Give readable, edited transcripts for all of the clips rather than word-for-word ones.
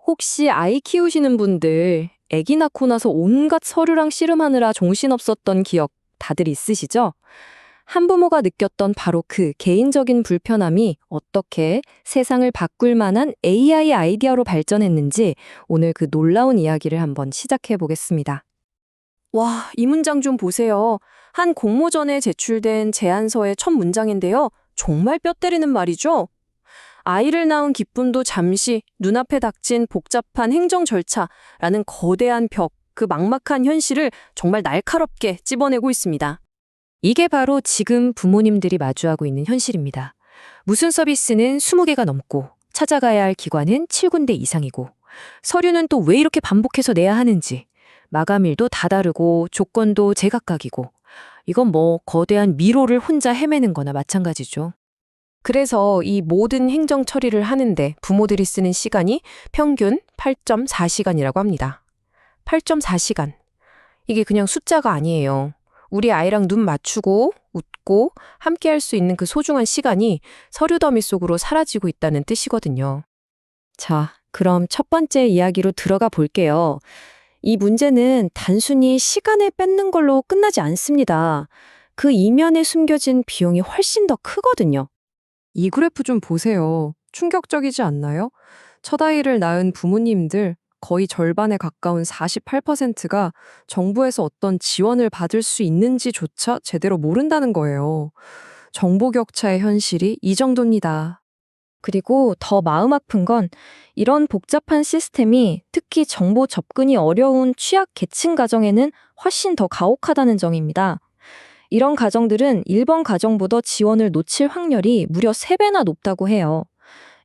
혹시 아이 키우시는 분들 아기 낳고 나서 온갖 서류랑 씨름하느라 정신없었던 기억 다들 있으시죠? 한부모가 느꼈던 바로 그 개인적인 불편함이 어떻게 세상을 바꿀 만한 AI 아이디어로 발전했는지 오늘 그 놀라운 이야기를 한번 시작해 보겠습니다. 와, 이 문장 좀 보세요. 한 공모전에 제출된 제안서의 첫 문장인데요. 정말 뼈 때리는 말이죠. 아이를 낳은 기쁨도 잠시 눈앞에 닥친 복잡한 행정 절차라는 거대한 벽, 그 막막한 현실을 정말 날카롭게 찝어내고 있습니다. 이게 바로 지금 부모님들이 마주하고 있는 현실입니다. 무슨 서비스는 20개가 넘고 찾아가야 할 기관은 7군데 이상이고 서류는 또 왜 이렇게 반복해서 내야 하는지 마감일도 다 다르고 조건도 제각각이고 이건 뭐 거대한 미로를 혼자 헤매는 거나 마찬가지죠. 그래서 이 모든 행정 처리를 하는데 부모들이 쓰는 시간이 평균 8.4시간이라고 합니다. 8.4시간. 이게 그냥 숫자가 아니에요. 우리 아이랑 눈 맞추고 웃고 함께 할 수 있는 그 소중한 시간이 서류 더미 속으로 사라지고 있다는 뜻이거든요. 자, 그럼 첫 번째 이야기로 들어가 볼게요. 이 문제는 단순히 시간을 뺏는 걸로 끝나지 않습니다. 그 이면에 숨겨진 비용이 훨씬 더 크거든요. 이 그래프 좀 보세요. 충격적이지 않나요? 첫 아이를 낳은 부모님들 거의 절반에 가까운 48%가 정부에서 어떤 지원을 받을 수 있는지조차 제대로 모른다는 거예요. 정보 격차의 현실이 이 정도입니다. 그리고 더 마음 아픈 건 이런 복잡한 시스템이 특히 정보 접근이 어려운 취약 계층 가정에는 훨씬 더 가혹하다는 점입니다. 이런 가정들은 일반 가정보다 지원을 놓칠 확률이 무려 3배나 높다고 해요.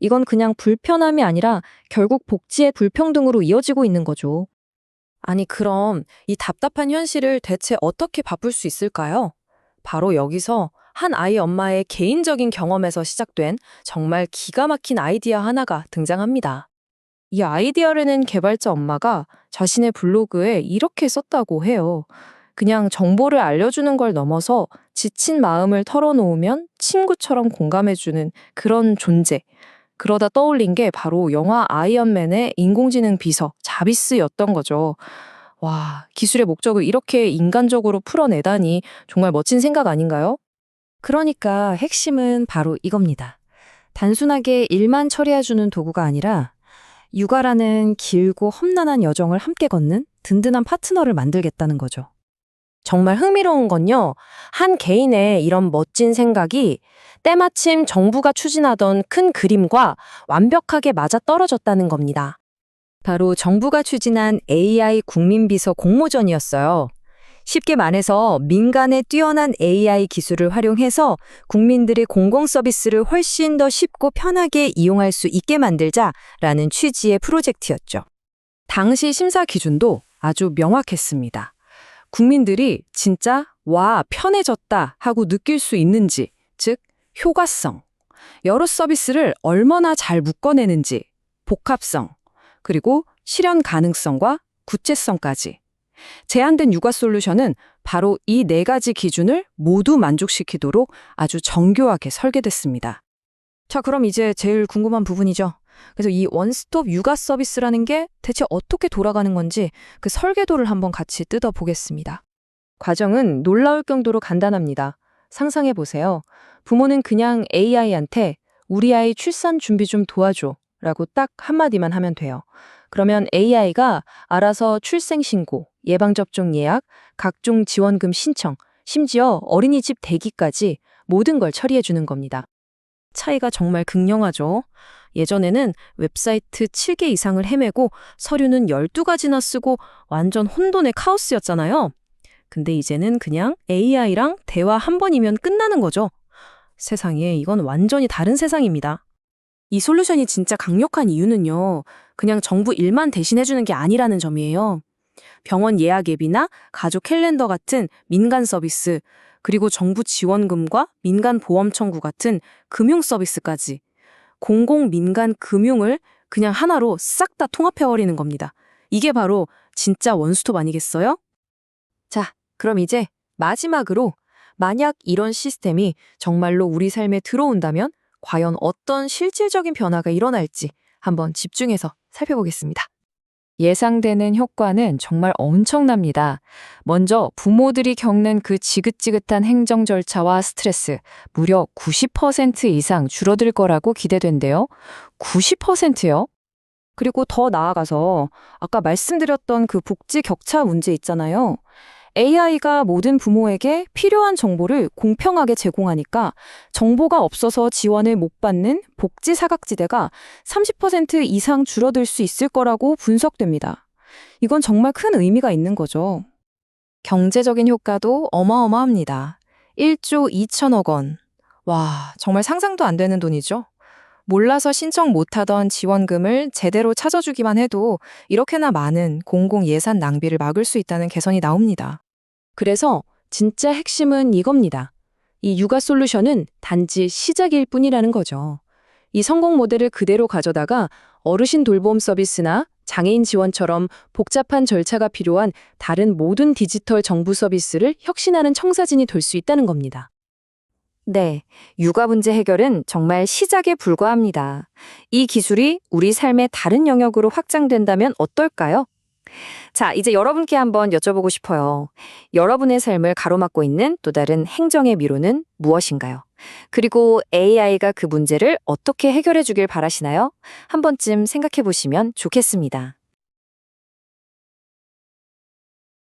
이건 그냥 불편함이 아니라 결국 복지의 불평등으로 이어지고 있는 거죠. 아니, 그럼 이 답답한 현실을 대체 어떻게 바꿀 수 있을까요? 바로 여기서 한 아이 엄마의 개인적인 경험에서 시작된 정말 기가 막힌 아이디어 하나가 등장합니다. 이 아이디어를 낸 개발자 엄마가 자신의 블로그에 이렇게 썼다고 해요. 그냥 정보를 알려주는 걸 넘어서 지친 마음을 털어놓으면 친구처럼 공감해주는 그런 존재. 그러다 떠올린 게 바로 영화 아이언맨의 인공지능 비서 자비스였던 거죠. 와, 기술의 목적을 이렇게 인간적으로 풀어내다니 정말 멋진 생각 아닌가요? 그러니까 핵심은 바로 이겁니다. 단순하게 일만 처리해주는 도구가 아니라 육아라는 길고 험난한 여정을 함께 걷는 든든한 파트너를 만들겠다는 거죠. 정말 흥미로운 건요, 한 개인의 이런 멋진 생각이 때마침 정부가 추진하던 큰 그림과 완벽하게 맞아떨어졌다는 겁니다. 바로 정부가 추진한 AI 국민비서 공모전이었어요. 쉽게 말해서 민간의 뛰어난 AI 기술을 활용해서 국민들의 공공 서비스를 훨씬 더 쉽고 편하게 이용할 수 있게 만들자라는 취지의 프로젝트였죠. 당시 심사 기준도 아주 명확했습니다. 국민들이 진짜 와, 편해졌다 하고 느낄 수 있는지, 즉 효과성, 여러 서비스를 얼마나 잘 묶어내는지, 복합성, 그리고 실현 가능성과 구체성까지. 제안된 육아 솔루션은 바로 이 4가지 기준을 모두 만족시키도록 아주 정교하게 설계됐습니다. 자, 그럼 이제 제일 궁금한 부분이죠. 그래서 이 원스톱 육아 서비스라는 게 대체 어떻게 돌아가는 건지 그 설계도를 한번 같이 뜯어보겠습니다. 과정은 놀라울 정도로 간단합니다. 상상해 보세요. 부모는 그냥 AI한테 우리 아이 출산 준비 좀 도와줘 라고 딱 한마디만 하면 돼요. 그러면 AI가 알아서 출생신고, 예방접종 예약, 각종 지원금 신청, 심지어 어린이집 대기까지 모든 걸 처리해 주는 겁니다. 차이가 정말 극명하죠. 예전에는 웹사이트 7개 이상을 헤매고 서류는 12가지나 쓰고 완전 혼돈의 카오스였잖아요. 근데 이제는 그냥 AI랑 대화 한 번이면 끝나는 거죠. 세상에, 이건 완전히 다른 세상입니다. 이 솔루션이 진짜 강력한 이유는요, 그냥 정부 일만 대신해주는 게 아니라는 점이에요. 병원 예약 앱이나 가족 캘린더 같은 민간 서비스, 그리고 정부 지원금과 민간 보험 청구 같은 금융 서비스까지 공공 민간 금융을 그냥 하나로 싹 다 통합해버리는 겁니다. 이게 바로 진짜 원스톱 아니겠어요? 자, 그럼 이제 마지막으로 만약 이런 시스템이 정말로 우리 삶에 들어온다면 과연 어떤 실질적인 변화가 일어날지 한번 집중해서 살펴보겠습니다. 예상되는 효과는 정말 엄청납니다. 먼저 부모들이 겪는 그 지긋지긋한 행정 절차와 스트레스, 무려 90% 이상 줄어들 거라고 기대된대요. 90%요? 그리고 더 나아가서 아까 말씀드렸던 그 복지 격차 문제 있잖아요. AI가 모든 부모에게 필요한 정보를 공평하게 제공하니까 정보가 없어서 지원을 못 받는 복지 사각지대가 30% 이상 줄어들 수 있을 거라고 분석됩니다. 이건 정말 큰 의미가 있는 거죠. 경제적인 효과도 어마어마합니다. 1조 2천억 원. 와, 정말 상상도 안 되는 돈이죠. 몰라서 신청 못하던 지원금을 제대로 찾아주기만 해도 이렇게나 많은 공공 예산 낭비를 막을 수 있다는 개선이 나옵니다. 그래서 진짜 핵심은 이겁니다. 이 육아 솔루션은 단지 시작일 뿐이라는 거죠. 이 성공 모델을 그대로 가져다가 어르신 돌봄 서비스나 장애인 지원처럼 복잡한 절차가 필요한 다른 모든 디지털 정부 서비스를 혁신하는 청사진이 될 수 있다는 겁니다. 네, 육아 문제 해결은 정말 시작에 불과합니다. 이 기술이 우리 삶의 다른 영역으로 확장된다면 어떨까요? 자, 이제 여러분께 한번 여쭤보고 싶어요. 여러분의 삶을 가로막고 있는 또 다른 행정의 미로는 무엇인가요? 그리고 AI가 그 문제를 어떻게 해결해 주길 바라시나요? 한 번쯤 생각해 보시면 좋겠습니다.